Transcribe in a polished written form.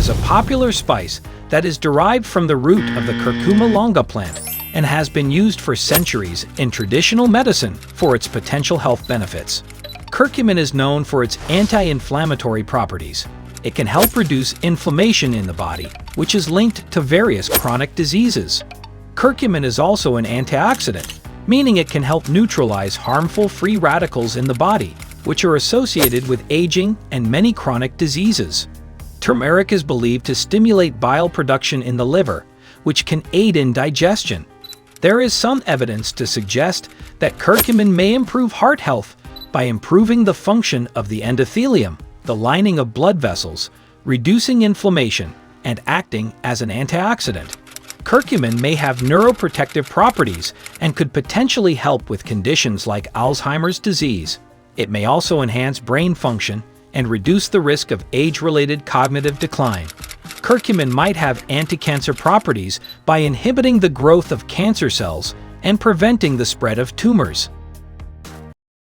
is a popular spice that is derived from the root of the Curcuma longa plant and has been used for centuries in traditional medicine for its potential health benefits. Curcumin is known for its anti-inflammatory properties. It can help reduce inflammation in the body, which is linked to various chronic diseases. Curcumin is also an antioxidant, meaning it can help neutralize harmful free radicals in the body, which are associated with aging and many chronic diseases. Turmeric is believed to stimulate bile production in the liver, which can aid in digestion. There is some evidence to suggest that curcumin may improve heart health by improving the function of the endothelium, the lining of blood vessels, reducing inflammation, and acting as an antioxidant. Curcumin may have neuroprotective properties and could potentially help with conditions like Alzheimer's disease. It may also enhance brain function and reduce the risk of age-related cognitive decline. Curcumin might have anti-cancer properties by inhibiting the growth of cancer cells and preventing the spread of tumors.